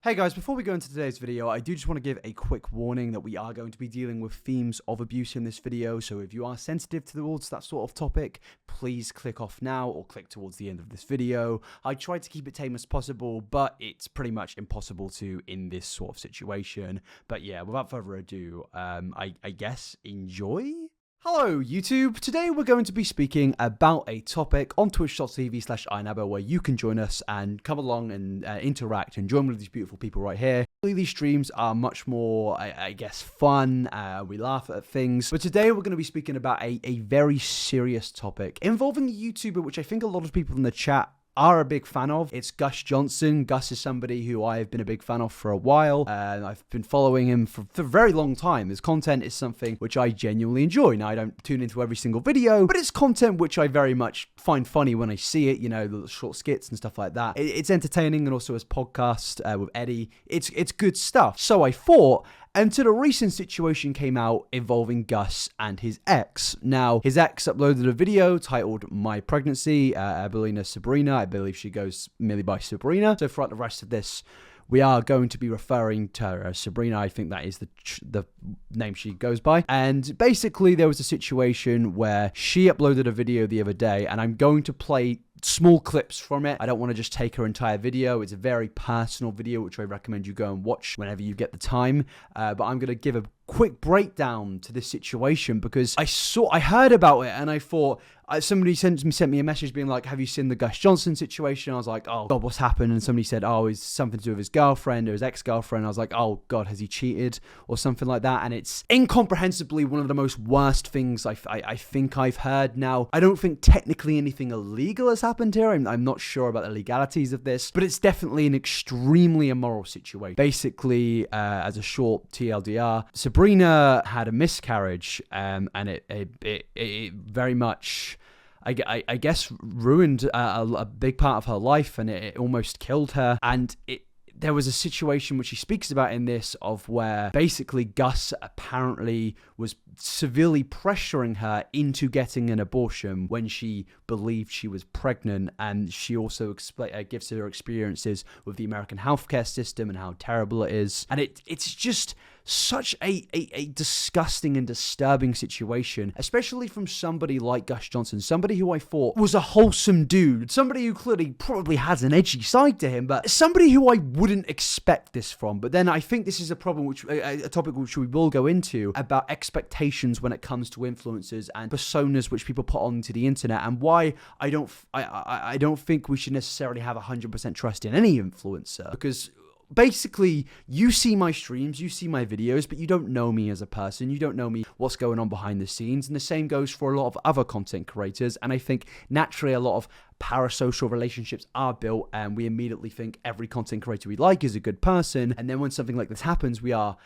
Hey guys, before we go into today's video, I do just want to give a quick warning that we are going to be dealing with themes of abuse in this video, so if you are sensitive towards that sort of topic, please click off now or click towards the end of this video. I tried to keep it tame as possible, but it's pretty much impossible to in this sort of situation. But yeah, without further ado, I guess enjoy? Hello YouTube, today we're going to be speaking about a topic on twitch.tv/inabo where you can join us and come along and interact and join with these beautiful people right here. These streams are much more, I guess, fun, we laugh at things, but today we're going to be speaking about a very serious topic involving a YouTuber which I think a lot of people in the chat are a big fan of. It's Gus Johnson. Gus is somebody who I've been a big fan of for a while, and I've been following him for a very long time. His content is something which I genuinely enjoy. Now, I don't tune into every single video, but it's content which I very much find funny when I see it, you know, the short skits and stuff like that. It's entertaining, and also his podcast with Eddie, it's good stuff. So I thought, until a recent situation came out involving Gus and his ex. Now, his ex uploaded a video titled My Pregnancy, Abelina Sabrina. I believe she goes merely by Sabrina. So throughout the rest of this, we are going to be referring to her as Sabrina. I think that is the name she goes by. And basically, there was a situation where she uploaded a video the other day, and I'm going to play small clips from it. I don't want to just take her entire video. It's a very personal video, which I recommend you go and watch whenever you get the time. But I'm going to give a quick breakdown to this situation because I heard about it and I thought, somebody sent me a message being like, have you seen the Gus Johnson situation? I was like, oh God, what's happened? And somebody said, oh, it's something to do with his girlfriend or his ex-girlfriend. I was like, oh God, has he cheated or something like that? And it's incomprehensibly one of the most worst things I think I've heard. Now, I don't think technically anything illegal has happened here. I'm not sure about the legalities of this, but it's definitely an extremely immoral situation. Basically, as a short TLDR, Sabrina had a miscarriage, and it very much, I guess, ruined a big part of her life, and it almost killed her. And there was a situation which he speaks about in this of where basically Gus apparently was severely pressuring her into getting an abortion when she believed she was pregnant, and she also gives her experiences with the American healthcare system and how terrible it is. And it's just such a disgusting and disturbing situation, especially from somebody like Gus Johnson, somebody who I thought was a wholesome dude, somebody who clearly probably has an edgy side to him, but somebody who I wouldn't expect this from. But then I think this is a topic which we will go into about expectations when it comes to influencers and personas which people put onto the internet, and why I don't think we should necessarily have 100% trust in any influencer, because basically, you see my streams, you see my videos, but you don't know me as a person. You don't know me, what's going on behind the scenes. And the same goes for a lot of other content creators. And I think naturally a lot of parasocial relationships are built, and we immediately think every content creator we like is a good person. And then when something like this happens, we are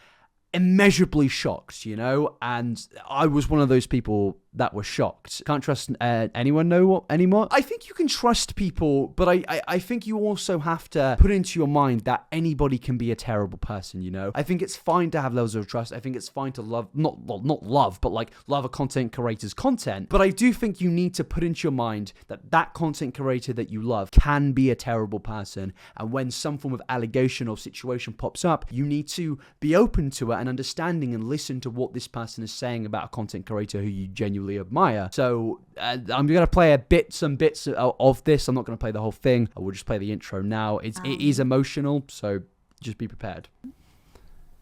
immeasurably shocked, you know? And I was one of those people that was shocked. Can't trust anyone anymore. I think you can trust people, but I think you also have to put into your mind that anybody can be a terrible person, you know? I think it's fine to have levels of trust. I think it's fine to love, not love, but like love a content creator's content. But I do think you need to put into your mind that that content creator that you love can be a terrible person. And when some form of allegation or situation pops up, you need to be open to it and understanding and listen to what this person is saying about a content creator who you genuinely admire. So I'm going to play some bits of this. I'm not going to play the whole thing. I will just play the intro now. It is emotional, so just be prepared.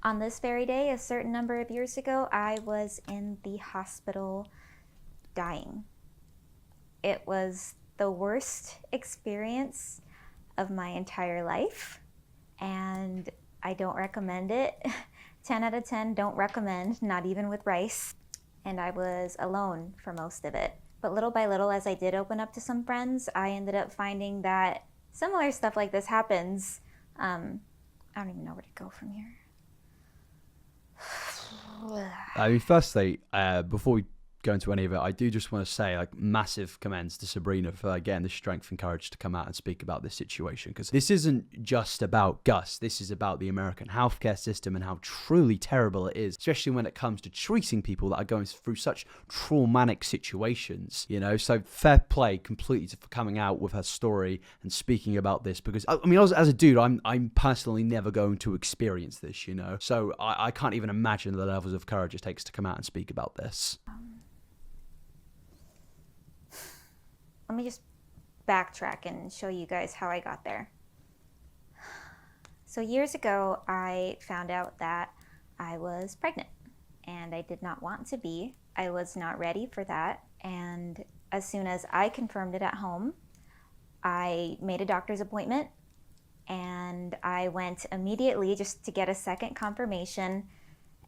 On this very day, a certain number of years ago, I was in the hospital dying. It was the worst experience of my entire life, and I don't recommend it. 10 out of 10, don't recommend, not even with rice. And I was alone for most of it. But little by little, as I did open up to some friends, I ended up finding that similar stuff like this happens. I don't even know where to go from here. I mean, firstly, before we go into any of it, I do just want to say, like, massive commends to Sabrina for getting the strength and courage to come out and speak about this situation, because this isn't just about Gus. This is about the American healthcare system and how truly terrible it is, especially when it comes to treating people that are going through such traumatic situations, you know. So fair play completely for coming out with her story and speaking about this, because I mean, as a dude, I'm personally never going to experience this, you know. So I can't even imagine the levels of courage it takes to come out and speak about this. Let me just backtrack and show you guys how I got there. So years ago, I found out that I was pregnant, and I did not want to be. I was not ready for that, and as soon as I confirmed it at home, I made a doctor's appointment, and I went immediately just to get a second confirmation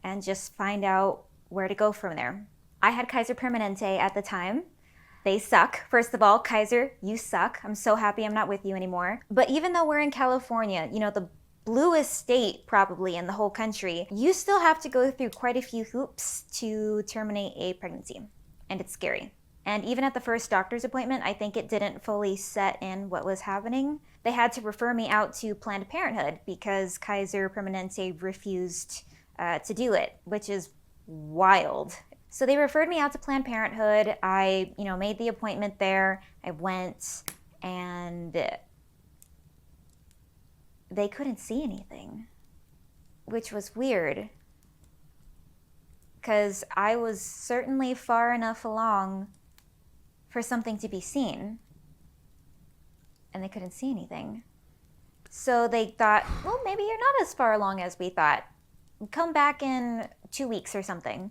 and just find out where to go from there. I had Kaiser Permanente at the time. They suck. First of all, Kaiser, you suck. I'm so happy I'm not with you anymore. But even though we're in California, you know, the bluest state probably in the whole country, you still have to go through quite a few hoops to terminate a pregnancy, and it's scary. And even at the first doctor's appointment, I think it didn't fully set in what was happening. They had to refer me out to Planned Parenthood because Kaiser Permanente refused to do it, which is wild. So they referred me out to Planned Parenthood. I, made the appointment there. I went, and they couldn't see anything, which was weird because I was certainly far enough along for something to be seen, and they couldn't see anything. So they thought, well, maybe you're not as far along as we thought. Come back in 2 weeks or something.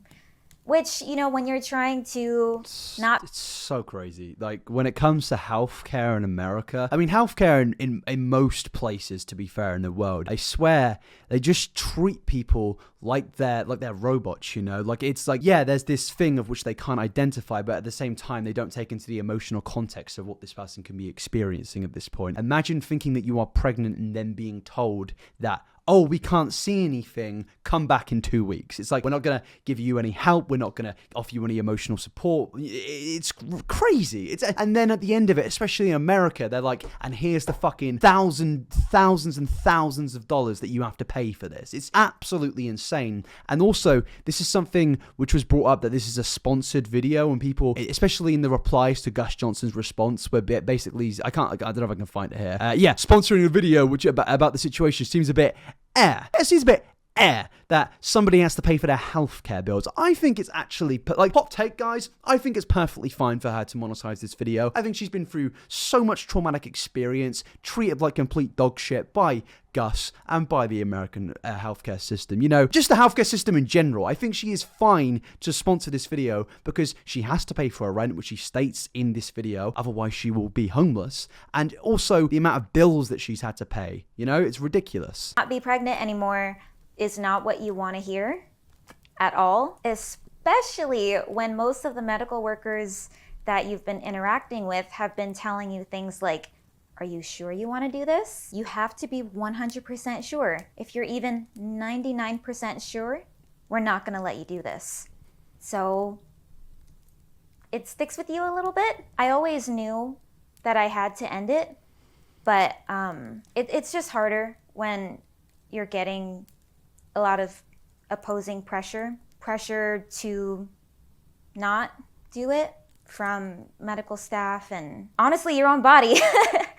Which, when you're trying to It's so crazy. Like, when it comes to healthcare in America, I mean, healthcare in most places, to be fair, in the world, I swear, they just treat people like they're robots, Like, it's like, yeah, there's this thing of which they can't identify, but at the same time, they don't take into the emotional context of what this person can be experiencing at this point. Imagine thinking that you are pregnant and then being told that, oh, we can't see anything, come back in 2 weeks. It's like, we're not going to give you any help. We're not going to offer you any emotional support. It's crazy. And then at the end of it, especially in America, they're like, and here's the fucking thousands and thousands of dollars that you have to pay for this. It's absolutely insane. And also, this is something which was brought up, that this is a sponsored video, and people, especially in the replies to Gus Johnson's response, where basically, I don't know if I can find it here. Sponsoring a video which about the situation seems a bit it seems a bit that somebody has to pay for their healthcare bills. I think it's actually, like, hot take, guys, I think it's perfectly fine for her to monetize this video. I think she's been through so much traumatic experience, treated like complete dog shit by Gus and by the American healthcare system. Just the healthcare system in general. I think she is fine to sponsor this video because she has to pay for her rent, which she states in this video. Otherwise, she will be homeless. And also the amount of bills that she's had to pay. It's ridiculous. Not be pregnant anymore is not what you want to hear at all, especially when most of the medical workers that you've been interacting with have been telling you things like, are you sure you want to do this? You have to be 100% sure. If you're even 99% sure, we're not going to let you do this. So it sticks with you a little bit. I always knew that I had to end it, but it's just harder when you're getting a lot of opposing pressure to not do it from medical staff and honestly your own body.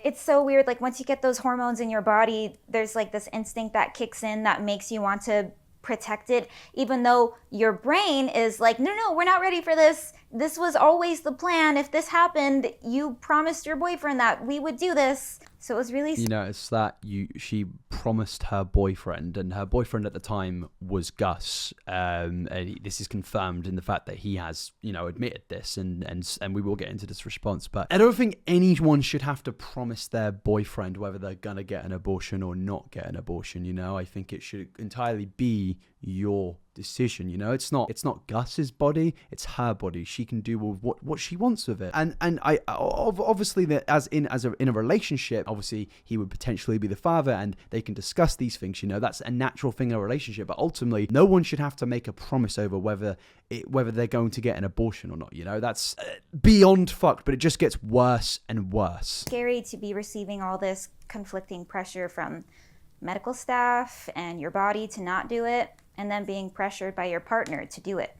It's so weird. Like, once you get those hormones in your body, there's like this instinct that kicks in that makes you want to protect it, even though your brain is like, no, we're not ready for this. This was always the plan. If this happened, you promised your boyfriend that we would do this. So it was really... it's that she promised her boyfriend, and her boyfriend at the time was Gus. And this is confirmed in the fact that he has, admitted this, and we will get into this response. But I don't think anyone should have to promise their boyfriend whether they're going to get an abortion or not get an abortion, I think it should entirely be, your decision. You know, it's not Gus's body, it's her body. She can do what she wants with it. And I obviously that in a relationship, obviously he would potentially be the father, and they can discuss these things. You know, that's a natural thing in a relationship. But ultimately, no one should have to make a promise over whether they're going to get an abortion or not. You know, that's beyond fucked. But it just gets worse and worse. Scary to be receiving all this conflicting pressure from medical staff and your body to not do it, and then being pressured by your partner to do it.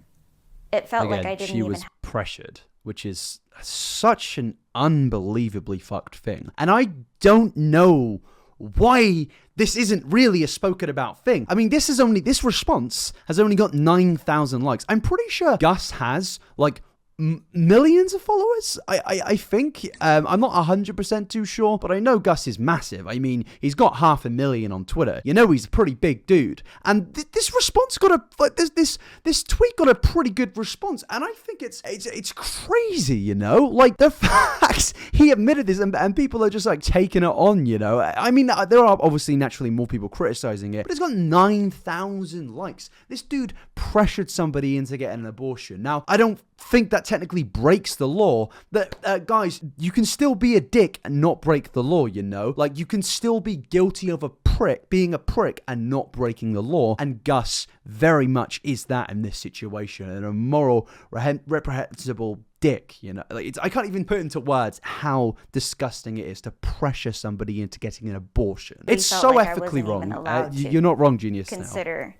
It felt like I didn't she even... was pressured, which is such an unbelievably fucked thing. And I don't know why this isn't really a spoken about thing. I mean, this response has only got 9,000 likes. I'm pretty sure Gus has like millions of followers, I think. I'm not 100% too sure, but I know Gus is massive. I mean, he's got 500,000 on Twitter. You know, he's a pretty big dude. And this response this tweet got a pretty good response. And I think it's crazy, you know? Like, the facts, he admitted this, and people are just like taking it on, you know? I mean, there are obviously naturally more people criticizing it, but it's got 9,000 likes. This dude pressured somebody into getting an abortion. Now, I don't think that technically breaks the law. That guys, you can still be a dick and not break the law, you know? Like, you can still be guilty of being a prick and not breaking the law, and Gus very much is that in this situation, and a moral, reprehensible dick, you know? Like, I can't even put into words how disgusting it is to pressure somebody into getting an abortion. It's so like ethically wrong. You're not wrong, Genius. Consider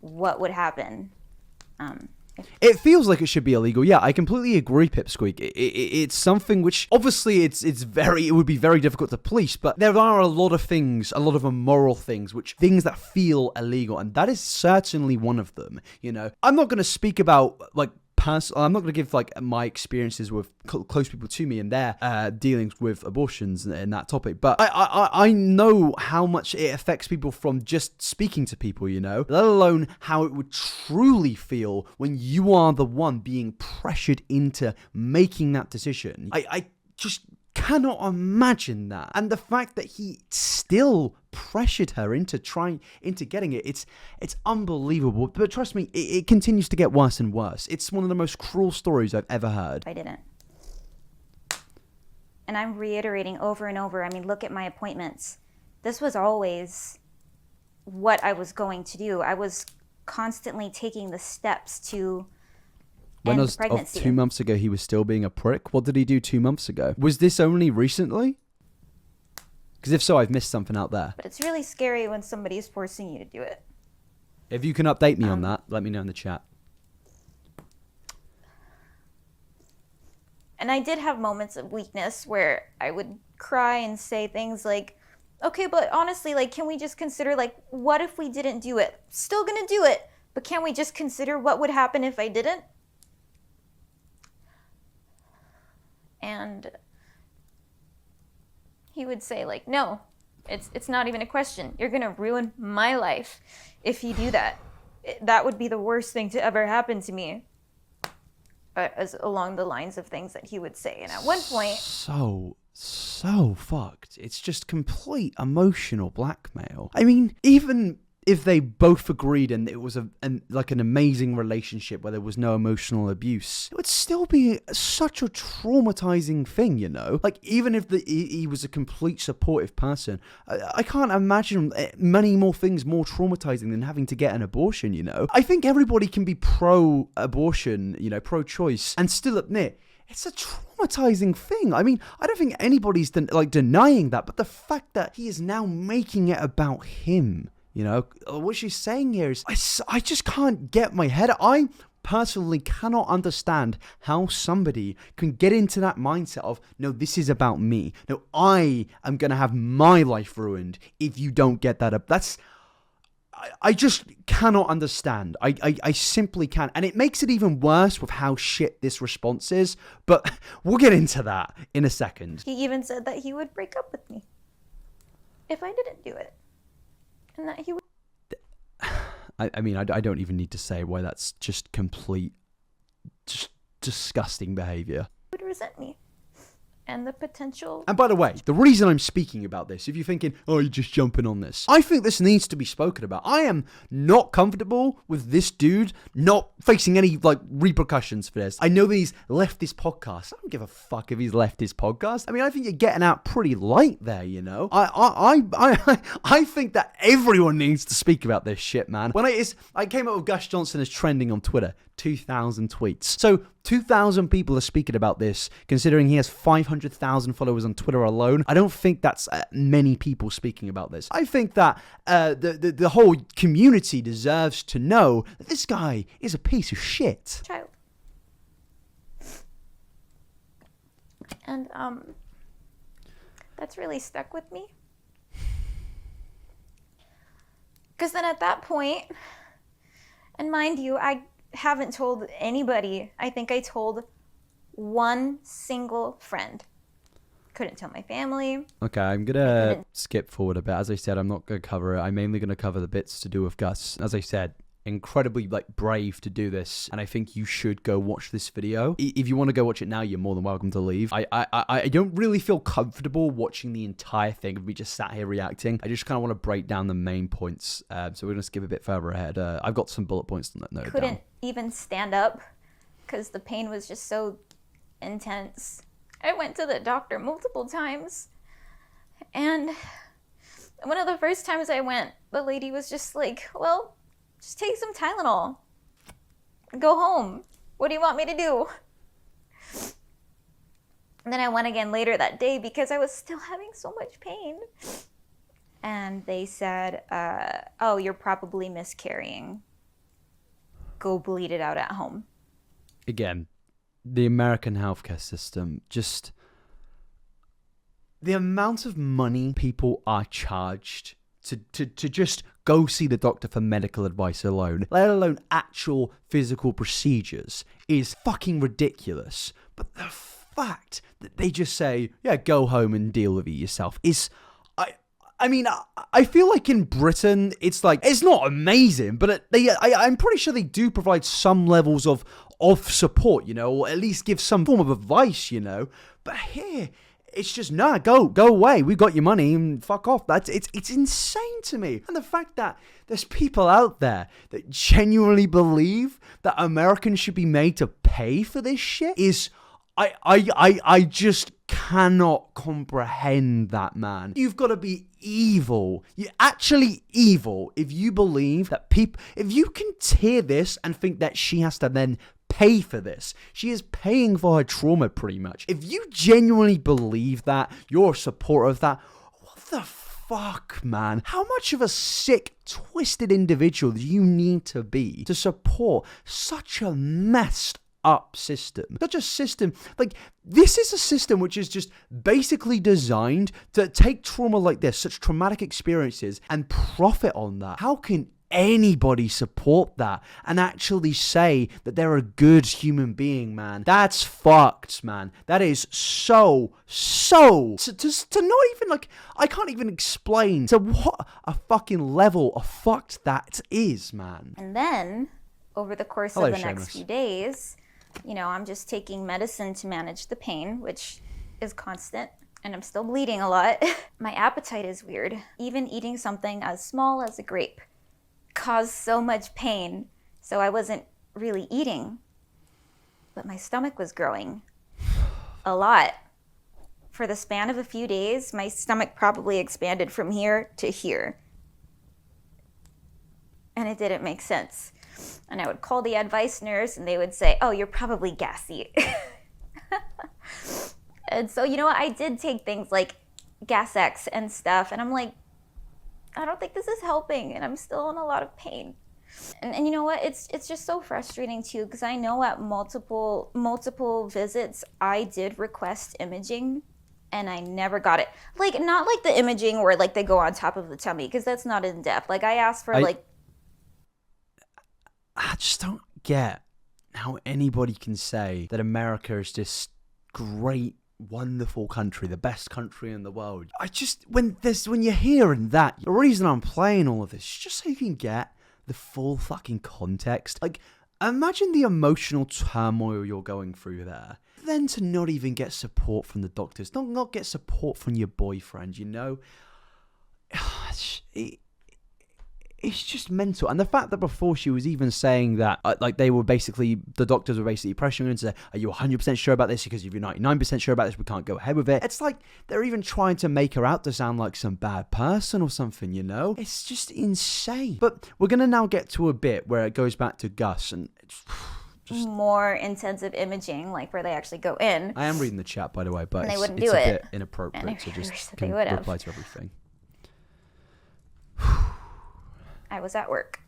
what would happen. It feels like it should be illegal. Yeah, I completely agree, Pipsqueak. It's something which, obviously, it would be very difficult to police, but there are a lot of immoral things, things that feel illegal, and that is certainly one of them, you know? I'm not going to speak about, like, I'm not going to give like my experiences with close people to me and their dealings with abortions and that topic, but I know how much it affects people from just speaking to people, you know, let alone how it would truly feel when you are the one being pressured into making that decision. I just cannot imagine that. And the fact that he still pressured her into getting it, it's unbelievable. But trust me, it continues to get worse and worse. It's one of the most cruel stories I've ever heard. I didn't. And I'm reiterating over and over, I mean, look at my appointments. This was always what I was going to do. I was constantly taking the steps to when of 2 months ago, he was still being a prick. What did he do 2 months ago? Was this only recently? Because if so, I've missed something out there. But it's really scary when somebody's forcing you to do it. If you can update me on that, let me know in the chat. And I did have moments of weakness where I would cry and say things like, okay, but honestly, like, can we just consider, like, what if we didn't do it? Still gonna do it, but can we just consider what would happen if I didn't? And he would say, like, no, it's not even a question. You're going to ruin my life if you do that. That would be the worst thing to ever happen to me. As along the lines of things that he would say. And at one point... So fucked. It's just complete emotional blackmail. I mean, even if they both agreed and it was an amazing relationship where there was no emotional abuse, it would still be such a traumatizing thing, you know? Like, even if he was a complete supportive person, I can't imagine many more things more traumatizing than having to get an abortion, you know? I think everybody can be pro-abortion, you know, pro-choice, and still admit it's a traumatizing thing. I mean, I don't think anybody's denying that, but the fact that he is now making it about him... You know, what she's saying here is, I just can't get my head. I personally cannot understand how somebody can get into that mindset of, no, this is about me. No, I am going to have my life ruined if you don't get that up. I just cannot understand. I simply can't. And it makes it even worse with how shit this response is. But we'll get into that in a second. He even said that he would break up with me if I didn't do it. And that he would... I mean, I don't even need to say why that's just complete, just disgusting behavior. Would resent me. and the potential. And by the way, the reason I'm speaking about this, if you're thinking, oh, you're just jumping on this, I think this needs to be spoken about. I am not comfortable with this dude not facing any like repercussions for this. I know that he's left this podcast. I don't give a fuck if he's left his podcast. I mean, I think you're getting out pretty light there, you know. I think that everyone needs to speak about this shit, man. I came up with Gus Johnson as trending on Twitter, 2,000 tweets. So 2,000 people are speaking about this, considering he has 500,000 followers on Twitter alone. I don't think that's many people speaking about this. I think that the whole community deserves to know that this guy is a piece of shit. Child. And that's really stuck with me. Because then at that point, and mind you, I haven't told anybody. I think I told one single friend. Couldn't tell my family. Okay, I'm gonna skip forward a bit. As I said, I'm not gonna cover it. I'm mainly gonna cover the bits to do with Gus. As I said, incredibly brave to do this, and I think you should go watch this video. If you want to go watch it now, you're more than welcome to leave. I don't really feel comfortable watching the entire thing of me just sat here reacting. I just kind of want to break down the main points, so we're gonna skip a bit further ahead. I've got some bullet points on that note. Couldn't even stand up because the pain was just so intense. I went to the doctor multiple times, and one of the first times I went, the lady was just like, well, just take some Tylenol. Go home. What do you want me to do? And then I went again later that day because I was still having so much pain. And they said, oh, you're probably miscarrying. Go bleed it out at home. Again, the American healthcare system, just the amount of money people are charged to just go see the doctor for medical advice alone, let alone actual physical procedures, is fucking ridiculous. But the fact that they just say, yeah, go home and deal with it yourself is... I feel like in Britain, it's not amazing, but I'm pretty sure they do provide some levels of support, you know, or at least give some form of advice, you know. But here, it's just, nah, go away. We got your money and fuck off. It's insane to me. And the fact that there's people out there that genuinely believe that Americans should be made to pay for this shit is... I just cannot comprehend that, man. You've got to be evil. You're actually evil if you believe that if you can hear this and think that she has to then pay for this. She is paying for her trauma pretty much. If you genuinely believe that, you're a supporter of that, what the fuck, man? How much of a sick, twisted individual do you need to be to support such a messed up system? Such a system, this is a system which is just basically designed to take trauma like this, such traumatic experiences, and profit on that. How can anybody support that and actually say that they're a good human being, man? That's fucked, man. That is so to not even, I can't even explain to what a fucking level of fucked that is, man. And then, over the course of the next few days, you know, I'm just taking medicine to manage the pain, which is constant, and I'm still bleeding a lot. My appetite is weird. Even eating something as small as a grape caused so much pain, so I wasn't really eating. But my stomach was growing a lot. For the span of a few days, my stomach probably expanded from here to here. And it didn't make sense. And I would call the advice nurse and they would say, oh, you're probably gassy. And so, you know what? I did take things like Gas X and stuff. And I'm like, I don't think this is helping. And I'm still in a lot of pain. And you know what? It's just so frustrating too, because I know at multiple visits, I did request imaging and I never got it. Not like the imaging where they go on top of the tummy, because that's not in depth. I asked for I just don't get how anybody can say that America is this great, wonderful country, the best country in the world. When you're hearing that, the reason I'm playing all of this is just so you can get the full fucking context. Imagine the emotional turmoil you're going through there. Then to not even get support from the doctors, not get support from your boyfriend, you know? It's just mental. And the fact that before she was even saying that, like they were basically, the doctors were basically pressuring her to say, are you 100% sure about this? Because if you're 99% sure about this, we can't go ahead with it. It's like they're even trying to make her out to sound like some bad person or something, you know? It's just insane. But we're going to now get to a bit where it goes back to Gus and it's just more intensive imaging, like where they actually go in. I am reading the chat, by the way, but and they it's wouldn't a do it. bit inappropriate, And so I just wish that can they would have. reply to everything. I was at work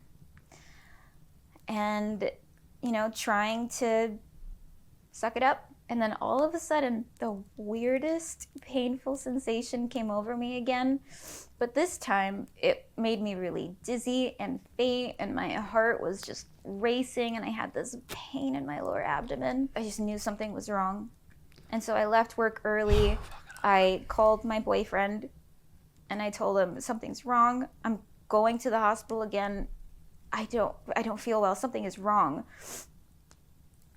and, you know, trying to suck it up. And then all of a sudden, the weirdest painful sensation came over me again. But this time, it made me really dizzy and faint, and my heart was just racing, and I had this pain in my lower abdomen. I just knew something was wrong. And so I left work early. I called my boyfriend, and I told him, something's wrong. I'm going to the hospital again. I don't feel well. Something is wrong.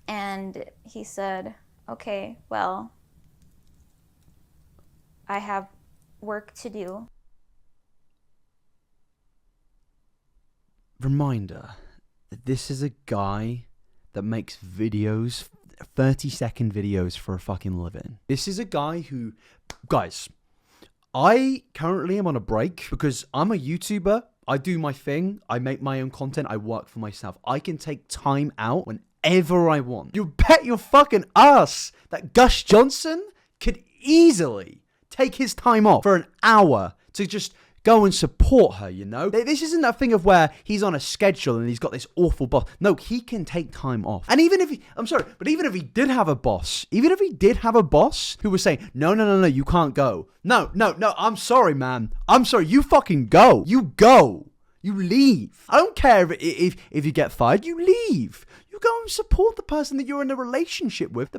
And he said, okay, well, I have work to do. Reminder that this is a guy that makes videos, 30-second videos for a fucking living. This is a guy who, guys, I currently am on a break because I'm a YouTuber. I do my thing. I make my own content. I work for myself. I can take time out whenever I want. You bet your fucking ass that Gus Johnson could easily take his time off for an hour to just go and support her, you know? This isn't that thing of where he's on a schedule and he's got this awful boss. No, he can take time off. And even if even if he did have a boss who was saying, no, you can't go. No, I'm sorry, man. I'm sorry, you fucking go. You go. You leave. I don't care if you get fired, you leave. You go and support the person that you're in a relationship with.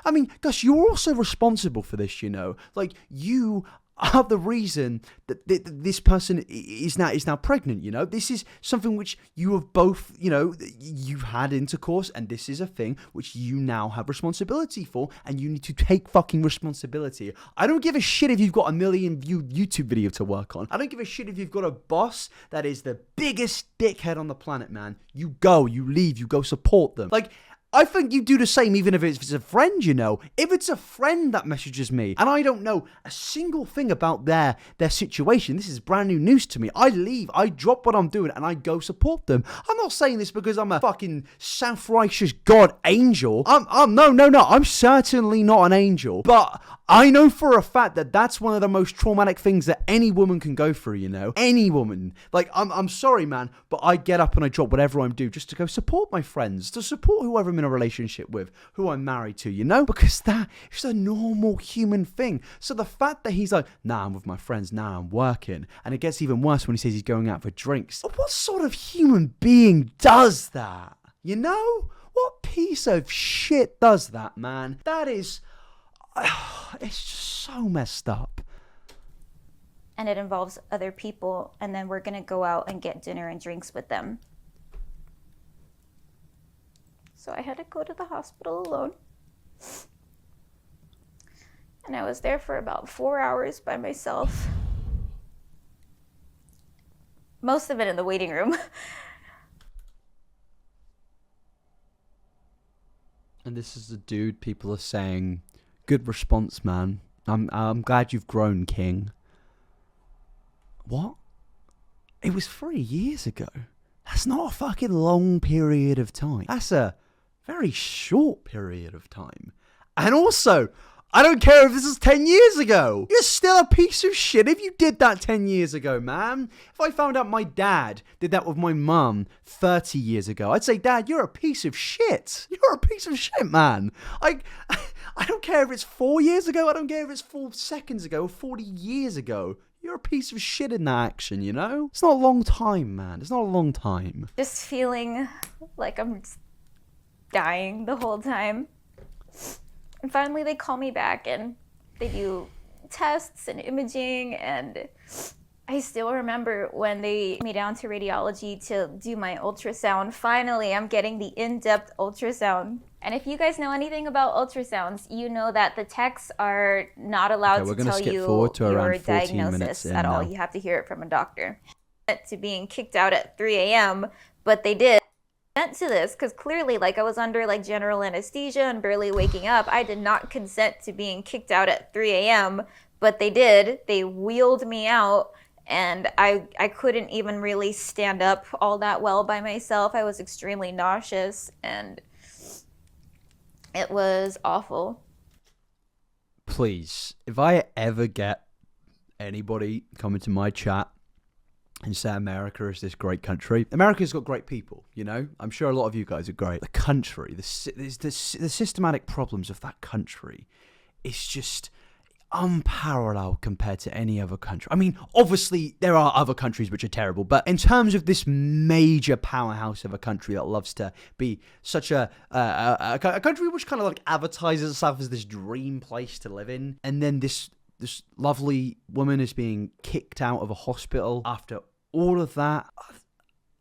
I mean, Gus, you're also responsible for this, you know? Like, you are the reason that this person is now pregnant, you know? This is something which you have both, you know, you've had intercourse, and this is a thing which you now have responsibility for, and you need to take fucking responsibility. I don't give a shit if you've got a 1 million viewed YouTube video to work on. I don't give a shit if you've got a boss that is the biggest dickhead on the planet, man. You go, you leave, you go support them. Like, I think you do the same even if it's a friend, you know. If it's a friend that messages me and I don't know a single thing about their situation, this is brand new news to me. I leave, I drop what I'm doing and I go support them. I'm not saying this because I'm a fucking self-righteous God angel. No, I'm certainly not an angel. But I know for a fact that that's one of the most traumatic things that any woman can go through, you know. Any woman. Like, I'm sorry, man, but I get up and I drop whatever I'm doing just to go support my friends, to support whoever I'm in a relationship with, who I'm married to, you know? Because that is a normal human thing. So the fact that he's like, nah, I'm with my friends, nah, I'm working, and it gets even worse when he says he's going out for drinks. What sort of human being does that? You know? What piece of shit does that, man? That is... it's just so messed up. And it involves other people, and then we're gonna go out and get dinner and drinks with them. So I had to go to the hospital alone. And I was there for about 4 hours by myself. Most of it in the waiting room. And this is the dude people are saying, good response, man. I'm glad you've grown, King. What? It was 3 years ago. That's not a fucking long period of time. That's a very short period of time. And also, I don't care if this is 10 years ago. You're still a piece of shit if you did that 10 years ago, man. If I found out my dad did that with my mum 30 years ago, I'd say, Dad, you're a piece of shit. You're a piece of shit, man. I don't care if it's 4 years ago. I don't care if it's 4 seconds ago or 40 years ago. You're a piece of shit in that action, you know? It's not a long time, man. It's not a long time. Just feeling like I'm dying the whole time. And finally they call me back and they do tests and imaging, and I still remember when they took me down to radiology to do my ultrasound. Finally, I'm getting the in-depth ultrasound. And if you guys know anything about ultrasounds, you know that the techs are not allowed to tell you your diagnosis at all. You have to hear it from a doctor. To being kicked out at 3 a.m., but they did. To this because clearly, like, I was under like general anesthesia and barely waking up. I did not consent to being kicked out at 3 a.m., but they did. They wheeled me out. And I couldn't even really stand up all that well by myself. I was extremely nauseous, and it was awful. Please, if I ever get anybody coming to my chat and say America is this great country, America's got great people, you know? I'm sure a lot of you guys are great. The country, the systematic problems of that country is just unparalleled compared to any other country. I mean, obviously there are other countries which are terrible, but in terms of this major powerhouse of a country that loves to be such a country which kind of like advertises itself as this dream place to live in, and then this lovely woman is being kicked out of a hospital after all of that.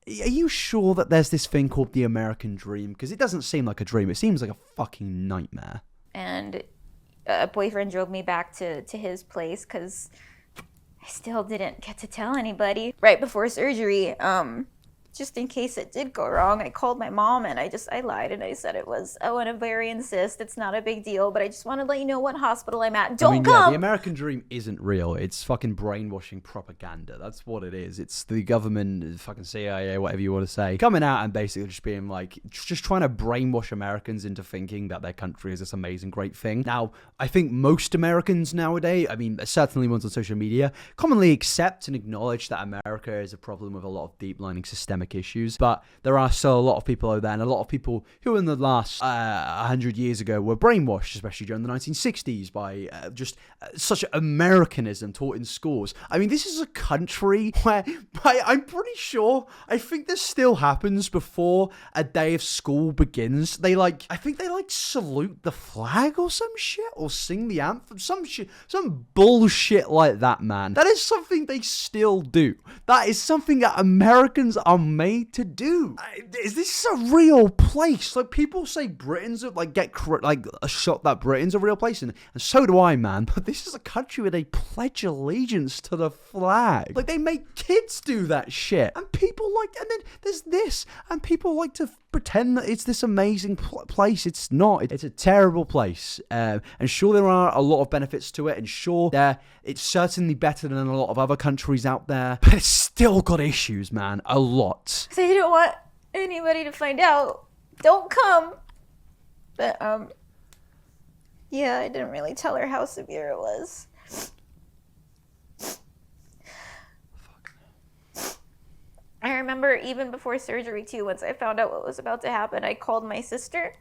Are you sure that there's this thing called the American dream? Because it doesn't seem like a dream. It seems like a fucking nightmare. And a boyfriend drove me back to his place because I still didn't get to tell anybody. Right before surgery, just in case it did go wrong, I called my mom and I lied and I said it was an ovarian cyst. It's not a big deal, but I just want to let you know what hospital I'm at. Don't come! Yeah, the American dream isn't real. It's fucking brainwashing propaganda. That's what it is. It's the government, fucking CIA, whatever you want to say, coming out and basically just being like, just trying to brainwash Americans into thinking that their country is this amazing, great thing. Now, I think most Americans nowadays, I mean, certainly ones on social media, commonly accept and acknowledge that America is a problem with a lot of deep-lining systemic issues, but there are still a lot of people out there, and a lot of people who in the last 100 years ago were brainwashed, especially during the 1960s, by just such Americanism taught in schools. I mean, this is a country where I'm pretty sure, I think this still happens before a day of school begins. I think they salute the flag or some shit, or sing the anthem, some shit, some bullshit like that, man. That is something they still do. That is something that Americans are made to do. Is this a real place? Like, people say Britain's a shot that Britain's a real place, and so do I, man. But this is a country where they pledge allegiance to the flag. Like, they make kids do that shit, and and then there's this, and people like to pretend that it's this amazing place. It's not. It's a terrible place. And sure, there are a lot of benefits to it, and sure, it's certainly better than a lot of other countries out there, but it's still got issues, man. A lot. So you don't want anybody to find out. Don't come. But, yeah, I didn't really tell her how severe it was. I remember even before surgery, too, once I found out what was about to happen, I called my sister.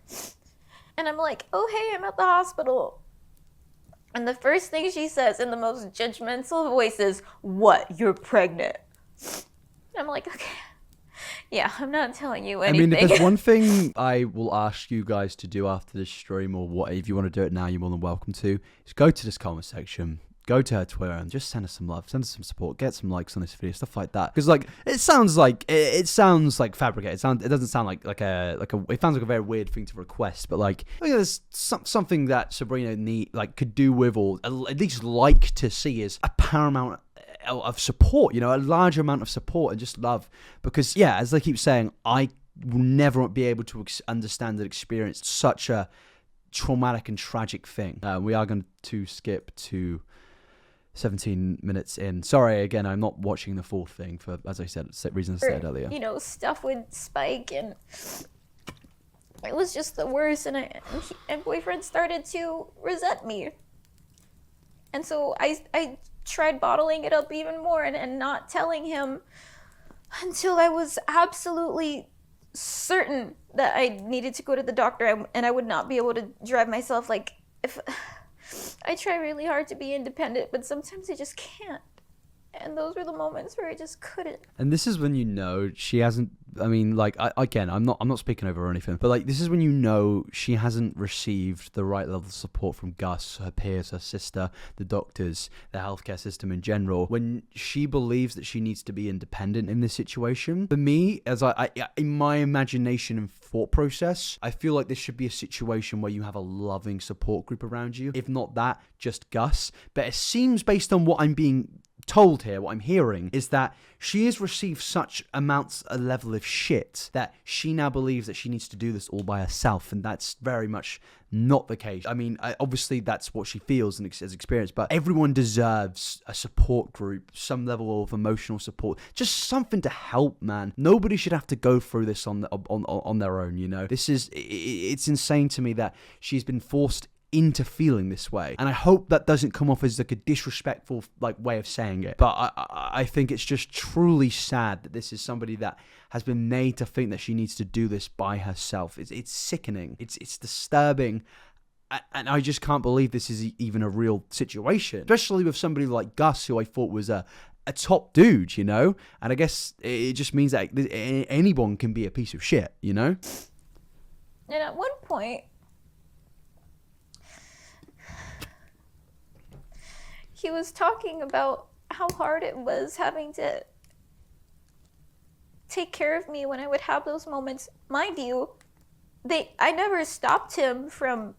And I'm like, oh, hey, I'm at the hospital. And the first thing she says in the most judgmental voice is, what? You're pregnant. And I'm like, okay. Yeah, I'm not telling you anything. I mean, if there's one thing I will ask you guys to do after this stream, or what, if you want to do it now, you're more than welcome to, is go to this comment section, go to her Twitter, and just send us some love, send us some support, get some likes on this video, stuff like that. Because it sounds like fabricated. It doesn't sound like it sounds like a very weird thing to request. But there's something that Sabrina could do with, or at least like to see, is a paramount of support, you know, a large amount of support and just love. Because, yeah, as I keep saying, I will never be able to understand and experience such a traumatic and tragic thing. We are going to skip to 17 minutes in. Sorry, again, I'm not watching the full thing for, as I said, reasons I said earlier. You know, stuff would spike, and it was just the worst. And boyfriend started to resent me. And so I tried bottling it up even more and not telling him until I was absolutely certain that I needed to go to the doctor, and I would not be able to drive myself. If I try really hard to be independent, but sometimes I just can't. And those were the moments where I just couldn't. And this is when you know she hasn't. I mean, like, again, I'm not speaking over her or anything, but like, this is when you know she hasn't received the right level of support from Gus, her peers, her sister, the doctors, the healthcare system in general. When she believes that she needs to be independent in this situation, for me, as I in my imagination and thought process, I feel like this should be a situation where you have a loving support group around you. If not that, just Gus. But it seems, based on what I'm being told here, what I'm hearing, is that she has received such a level of shit that she now believes that she needs to do this all by herself, and that's very much not the case. I mean, obviously that's what she feels and has experienced, but everyone deserves a support group, some level of emotional support, just something to help, man. Nobody should have to go through this on their own, you know? It's insane to me that she's been forced into feeling this way, and I hope that doesn't come off as like a disrespectful like way of saying it, but I think it's just truly sad that this is somebody that has been made to think that she needs to do this by herself. It's sickening, it's disturbing, and I just can't believe this is even a real situation, especially with somebody like Gus, who I thought was a top dude, you know? And I guess it just means that anyone can be a piece of shit, you know? And at one point, he was talking about how hard it was having to take care of me when I would have those moments. Mind you, I never stopped him from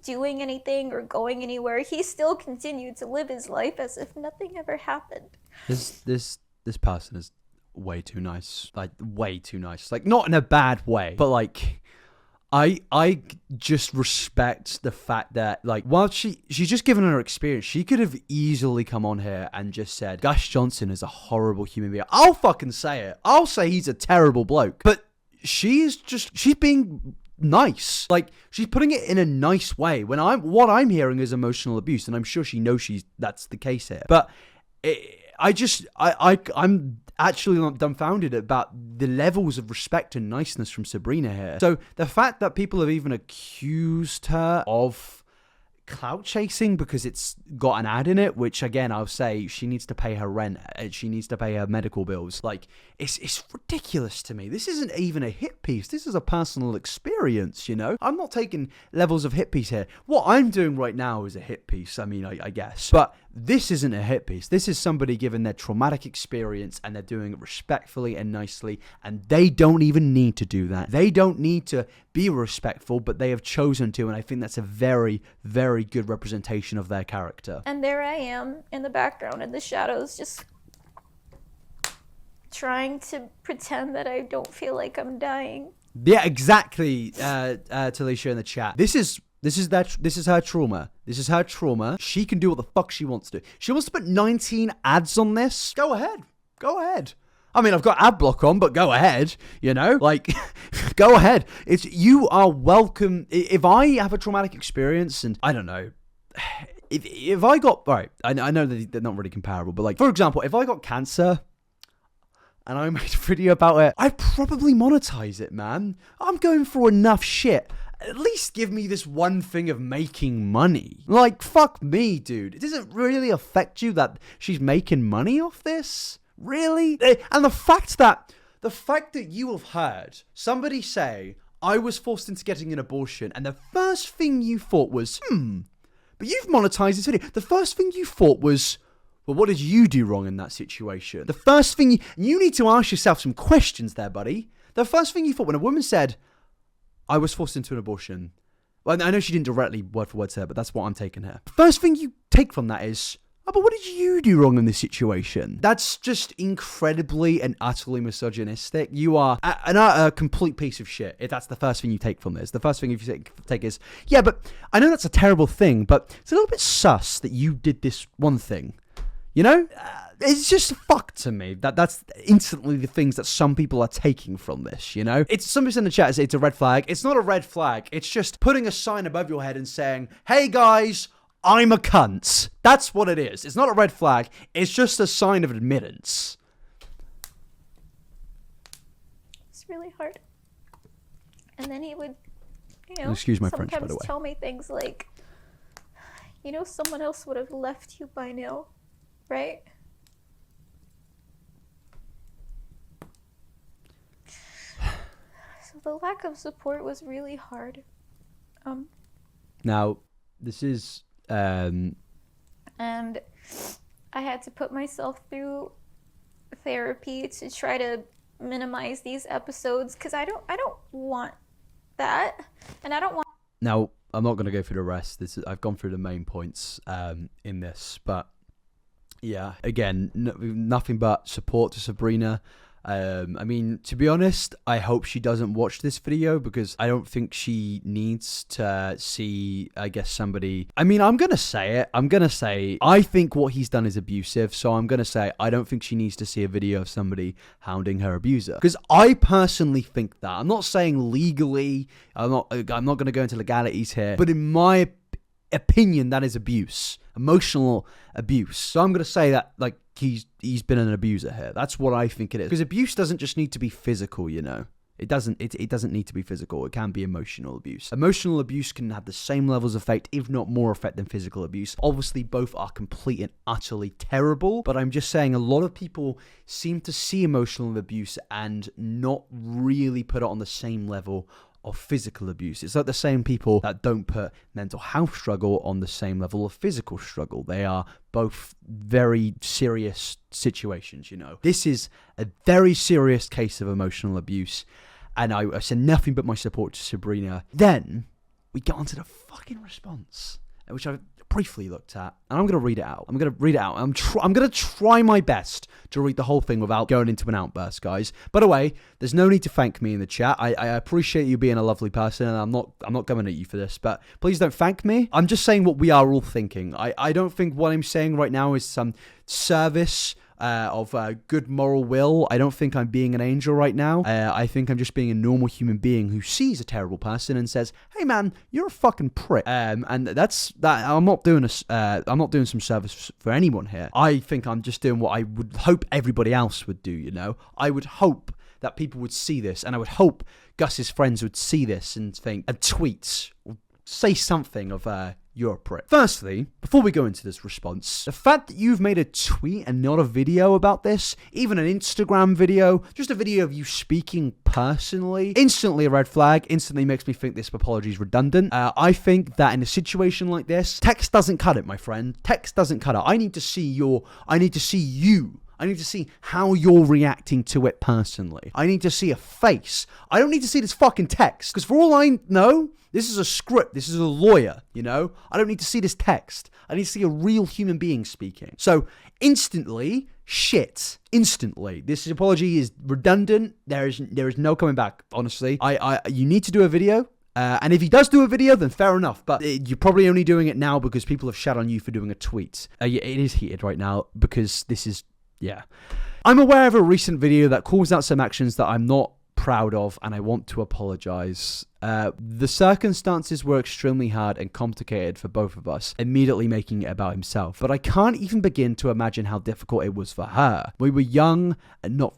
doing anything or going anywhere. He still continued to live his life as if nothing ever happened. This person is way too nice. Like, way too nice. Like, not in a bad way, but like, I just respect the fact that, like, while she's just given her experience, she could have easily come on here and just said, Gus Johnson is a horrible human being. I'll fucking say it. I'll say he's a terrible bloke. But she's being nice. Like, she's putting it in a nice way. What I'm hearing is emotional abuse, and I'm sure she knows that's the case here. But I'm actually not dumbfounded about the levels of respect and niceness from Sabrina here. So the fact that people have even accused her of clout chasing because it's got an ad in it, which again, I'll say she needs to pay her rent, she needs to pay her medical bills. Like, it's ridiculous to me. This isn't even a hit piece. This is a personal experience, you know? I'm not taking levels of hit piece here. What I'm doing right now is a hit piece, I mean, I guess. But this isn't a hit piece. This is somebody given their traumatic experience, and they're doing it respectfully and nicely, and they don't even need to do that. They don't need to be respectful, but they have chosen to, and I think that's a very, very good representation of their character. And there I am in the background, in the shadows, just trying to pretend that I don't feel like I'm dying. Yeah, exactly, Talisha in the chat. This is her trauma. This is her trauma. She can do what the fuck she wants to. She wants to put 19 ads on this. Go ahead. Go ahead. I mean, I've got ad block on, but go ahead, you know? Like, go ahead. You are welcome. If I have a traumatic experience, and I don't know, if I got, all right, I know that they're not really comparable, but like, for example, if I got cancer and I made a video about it, I'd probably monetize it, man. I'm going through enough shit. At least give me this one thing of making money. Like, fuck me, dude. It doesn't really affect you that she's making money off this? Really? And the fact that you have heard somebody say, I was forced into getting an abortion, and the first thing you thought was, but you've monetized this video. The first thing you thought was, well, what did you do wrong in that situation? The first thing you need to ask yourself some questions there, buddy. The first thing you thought when a woman said, I was forced into an abortion. Well, I know she didn't directly word for word say it, but that's what I'm taking here. The first thing you take from that is, oh, but what did you do wrong in this situation? That's just incredibly and utterly misogynistic. You are a complete piece of shit if that's the first thing you take from this. The first thing you take is, yeah, but I know that's a terrible thing, but it's a little bit sus that you did this one thing. You know? It's just fuck to me. That's instantly the things that some people are taking from this, you know? Somebody in the chat says it's a red flag. It's not a red flag. It's just putting a sign above your head and saying, hey guys, I'm a cunt. That's what it is. It's not a red flag. It's just a sign of admittance. It's really hard. And then he would, you know, excuse my French, by the way, sometimes tell me things like, you know, someone else would have left you by now, right? The lack of support was really hard. Now, this is And I had to put myself through therapy to try to minimize these episodes because I don't want that, and I don't want. now. I'm not going to go through the rest. I've gone through the main points in this, but yeah, again, nothing but support to Sabrina. I mean, to be honest, I hope she doesn't watch this video because I don't think she needs to see, I guess, somebody. I mean, I'm going to say it. I think what he's done is abusive. So I'm going to say I don't think she needs to see a video of somebody hounding her abuser. Because I personally think that. I'm not saying legally. I'm not going to go into legalities here. But in my opinion, that is abuse. Emotional abuse. So I'm going to say that, like, he's been an abuser here. That's what I think it is. Because abuse doesn't just need to be physical, you know. It doesn't need to be physical. It can be emotional abuse. Emotional abuse can have the same levels of effect, if not more effect, than physical abuse. Obviously, both are complete and utterly terrible, but I'm just saying a lot of people seem to see emotional abuse and not really put it on the same level of physical abuse. It's like the same people that don't put mental health struggle on the same level of physical struggle. They are both very serious situations, you know. This is a very serious case of emotional abuse, and I said nothing but my support to Sabrina. Then we get onto the fucking response, which I briefly looked at, and I'm going to read it out. I'm going to try my best to read the whole thing without going into an outburst, guys. By the way, there's no need to thank me in the chat. I appreciate you being a lovely person, and I'm not coming at you for this, but please don't thank me. I'm just saying what we are all thinking. I don't think what I'm saying right now is some service of good moral will. I don't think I'm being an angel right now. I think I'm just being a normal human being who sees a terrible person and says, "Hey man, you're a fucking prick." And that's that. I'm not doing some service for anyone here. I think I'm just doing what I would hope everybody else would do. You know, I would hope that people would see this, and I would hope Gus's friends would see this and think and tweet or say something of you're a prick. Firstly, before we go into this response, the fact that you've made a tweet and not a video about this, even an Instagram video, just a video of you speaking personally, instantly a red flag, instantly makes me think this apology is redundant. I think that in a situation like this, text doesn't cut it, my friend. Text doesn't cut it. I need to see you. I need to see how you're reacting to it personally. I need to see a face. I don't need to see this fucking text. Because for all I know, this is a script. This is a lawyer, you know? I don't need to see this text. I need to see a real human being speaking. So, instantly, this apology is redundant. There is no coming back, honestly. You need to do a video. And if he does do a video, then fair enough. But you're probably only doing it now because people have shat on you for doing a tweet. It is heated right now because this is... Yeah. I'm aware of a recent video that calls out some actions that I'm not proud of, and I want to apologize. The circumstances were extremely hard and complicated for both of us, immediately making it about himself. But I can't even begin to imagine how difficult it was for her. We were young and not...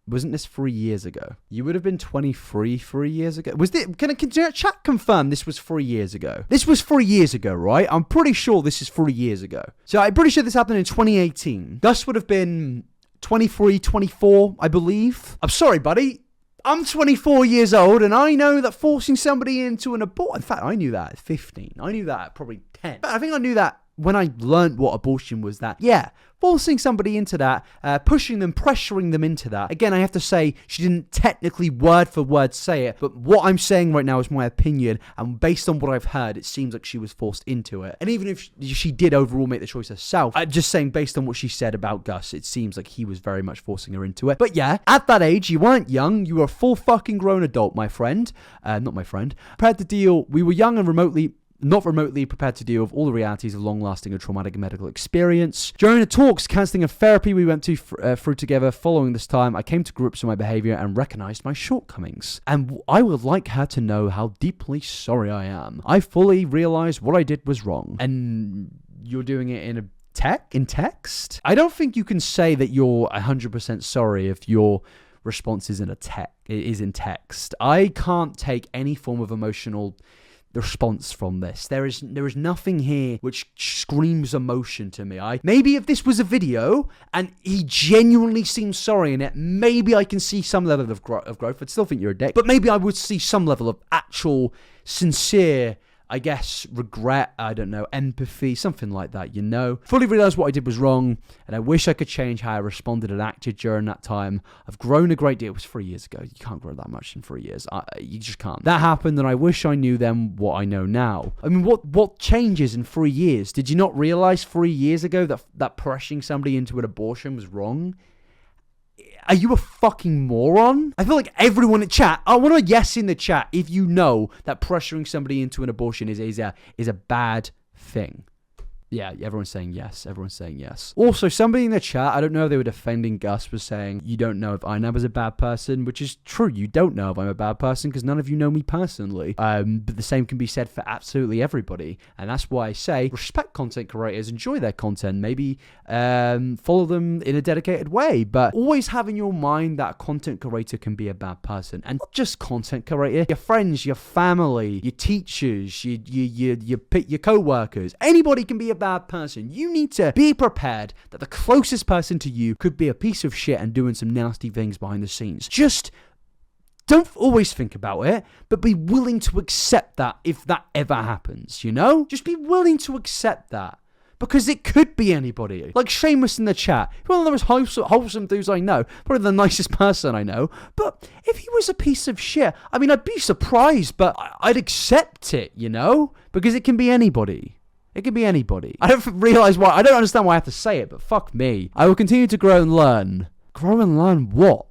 Wasn't this 3 years ago? You would have been 23 3 years ago. Can chat confirm this was 3 years ago? This was 3 years ago, right? I'm pretty sure this is 3 years ago. So I'm pretty sure this happened in 2018. Gus would have been 23, 24, I believe. I'm sorry, buddy. I'm 24 years old, and I know that forcing somebody into an abort... In fact, I knew that at 15. I knew that at probably 10. But I think I knew that when I learned what abortion was, that, yeah, forcing somebody into that, pushing them, pressuring them into that. Again, I have to say, she didn't technically word for word say it, but what I'm saying right now is my opinion, and based on what I've heard, it seems like she was forced into it. And even if she did overall make the choice herself, just saying based on what she said about Gus, it seems like he was very much forcing her into it. But yeah, at that age, you weren't young, you were a full fucking grown adult, my friend. Not my friend. Prepared to deal, we were young and not remotely prepared to deal with all the realities of long-lasting and traumatic medical experience. During the talks, counseling and therapy we went through together following this time, I came to grips with my behavior and recognized my shortcomings. And I would like her to know how deeply sorry I am. I fully realized what I did was wrong. And you're doing it in text? I don't think you can say that you're 100% sorry if your response is in text. I can't take any form of emotional the response from this. There is nothing here which screams emotion to me. Maybe if this was a video and he genuinely seems sorry in it, maybe I can see some level of growth. I'd still think you're a dick, but maybe I would see some level of actual sincere, I guess, regret, I don't know, empathy, something like that, you know? Fully realised what I did was wrong, and I wish I could change how I responded and acted during that time. I've grown a great deal. It was 3 years ago. You can't grow that much in 3 years. You just can't. That happened, and I wish I knew then what I know now. I mean, what changes in 3 years? Did you not realise 3 years ago that pressuring somebody into an abortion was wrong? Are you a fucking moron? I feel like everyone in chat, I want a yes in the chat if you know that pressuring somebody into an abortion is a bad thing. Yeah, everyone's saying yes. Everyone's saying yes. Also, somebody in the chat, I don't know if they were defending Gus, was saying, you don't know if Einab is a bad person, which is true. You don't know if I'm a bad person because none of you know me personally. But the same can be said for absolutely everybody. And that's why I say, respect content creators, enjoy their content, maybe follow them in a dedicated way. But always have in your mind that a content creator can be a bad person. And not just content creator, your friends, your family, your teachers, your co-workers, anybody can be a bad person. You need to be prepared that the closest person to you could be a piece of shit and doing some nasty things behind the scenes. Just don't always think about it, but be willing to accept that if that ever happens, you know? Just be willing to accept that. Because it could be anybody. Like Seamus in the chat. One of the most wholesome dudes I know. Probably the nicest person I know. But if he was a piece of shit, I mean, I'd be surprised, but I'd accept it, you know? Because it can be anybody. It could be anybody. I don't realise why. I don't understand why I have to say it, but fuck me. I will continue to grow and learn. Grow and learn what?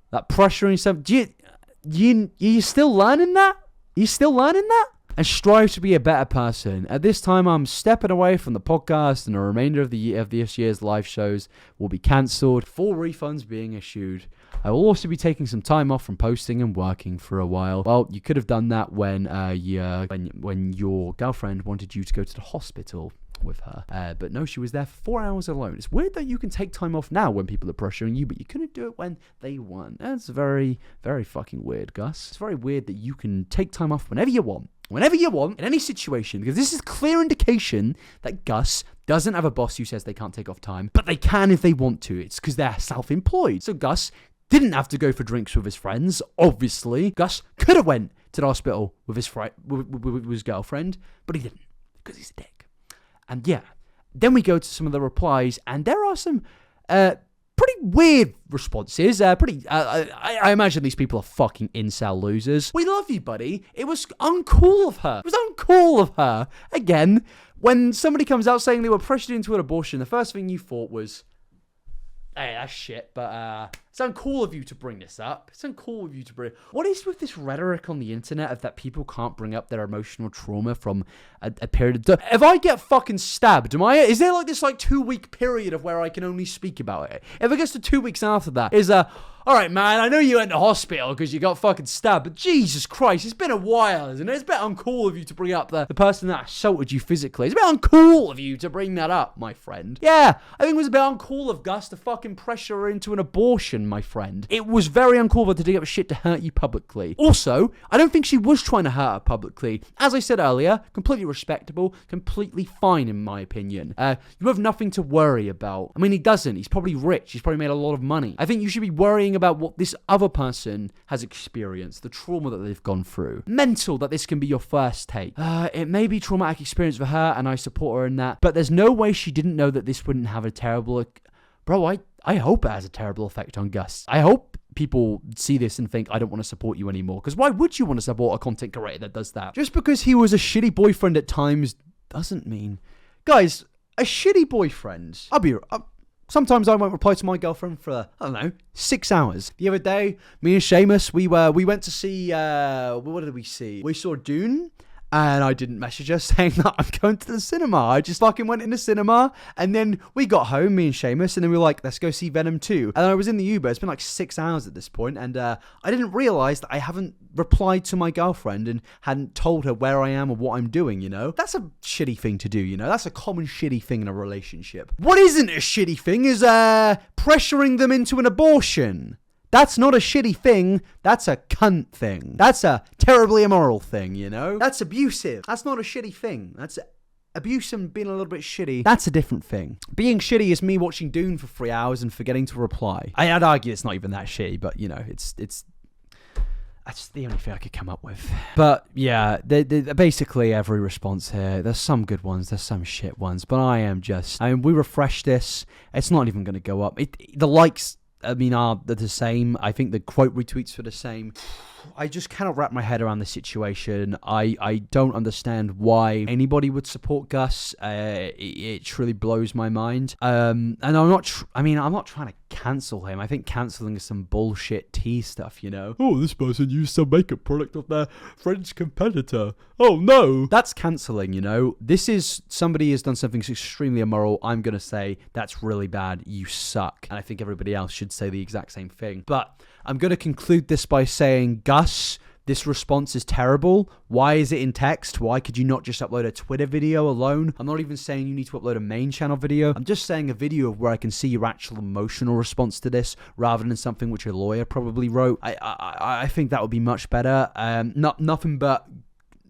That pressuring stuff. You still learning that? You still learning that? And strive to be a better person. At this time, I'm stepping away from the podcast, and the remainder of this year's live shows will be cancelled. Full refunds being issued. I will also be taking some time off from posting and working for a while. Well, you could have done that when your girlfriend wanted you to go to the hospital with her. But no, she was there for 4 hours alone. It's weird that you can take time off now when people are pressuring you, but you couldn't do it when they weren't. That's very, very fucking weird, Gus. It's very weird that you can take time off whenever you want. Whenever you want, in any situation, because this is clear indication that Gus doesn't have a boss who says they can't take off time, but they can if they want to. It's because they're self-employed. So Gus didn't have to go for drinks with his friends, obviously. Gus could have went to the hospital with his girlfriend, but he didn't, because he's a dick. And yeah, then we go to some of the replies, and there are some pretty weird responses. I imagine these people are fucking incel losers. We love you, buddy. It was uncool of her. It was uncool of her. Again, when somebody comes out saying they were pressured into an abortion, the first thing you thought was, hey, that's shit, but it's uncool of you to bring this up. It's uncool of you to bring... What is with this rhetoric on the internet of that people can't bring up their emotional trauma from a period of time? If I get fucking stabbed, is there like this 2-week period of where I can only speak about it? If it gets to 2 weeks after that, all right, man, I know you went to hospital because you got fucking stabbed, but Jesus Christ, it's been a while, isn't it? It's a bit uncool of you to bring up the person that assaulted you physically. It's a bit uncool of you to bring that up, my friend. Yeah, I think it was a bit uncool of Gus to fucking pressure her into an abortion, my friend. It was very uncool of her to do shit to hurt you publicly. Also, I don't think she was trying to hurt her publicly. As I said earlier, completely respectable, completely fine in my opinion. You have nothing to worry about. I mean, he doesn't. He's probably rich. He's probably made a lot of money. I think you should be worrying about what this other person has experienced, the trauma that they've gone through. Mental that this can be your first take. It may be a traumatic experience for her, and I support her in that, but there's no way she didn't know that this wouldn't have a terrible... Bro, I hope it has a terrible effect on Gus. I hope people see this and think, I don't want to support you anymore. Because why would you want to support a content creator that does that? Just because he was a shitty boyfriend at times doesn't mean... Guys, a shitty boyfriend... Sometimes I won't reply to my girlfriend for, 6 hours. The other day, me and Seamus, we went to see, what did we see? We saw Dune, and I didn't message her saying that I'm going to the cinema. I just fucking went in the cinema, and then we got home, me and Seamus, and then we were like, let's go see Venom 2. And I was in the Uber. It's been 6 hours at this point, and I didn't realise that I haven't replied to my girlfriend and hadn't told her where I am or what I'm doing, you know? That's a shitty thing to do, you know? That's a common shitty thing in a relationship. What isn't a shitty thing is pressuring them into an abortion. That's not a shitty thing. That's a cunt thing. That's a terribly immoral thing, you know? That's abusive. That's not a shitty thing. That's abuse and being a little bit shitty. That's a different thing. Being shitty is me watching Dune for 3 hours and forgetting to reply. I'd argue it's not even that shitty, but, you know, it's that's the only thing I could come up with. But yeah, basically every response here, there's some good ones, there's some shit ones, but we refreshed this, it's not even going to go up. The likes, are the same. I think the quote retweets are the same. I just cannot wrap my head around the situation. I don't understand why anybody would support Gus. It truly blows my mind. And I'm not trying to cancel him. I think cancelling is some bullshit tea stuff, you know? Oh, this person used some makeup product of their French competitor. Oh, no. That's cancelling, you know? This is somebody has done something extremely immoral. I'm going to say that's really bad. You suck. And I think everybody else should say the exact same thing. But I'm going to conclude this by saying, Gus, this response is terrible. Why is it in text? Why could you not just upload a Twitter video alone? I'm not even saying you need to upload a main channel video. I'm just saying a video of where I can see your actual emotional response to this rather than something which a lawyer probably wrote. I think that would be much better. Nothing but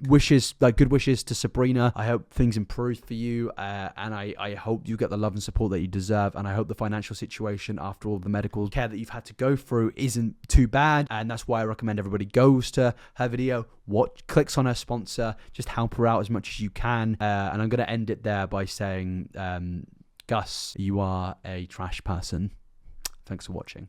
wishes, like good wishes to Sabrina. I hope things improve for you, and I hope you get the love and support that you deserve, and I hope the financial situation after all the medical care that you've had to go through isn't too bad, and that's why I recommend everybody goes to her video, clicks on her sponsor, just help her out as much as you can, and I'm going to end it there by saying, Gus, you are a trash person. Thanks for watching.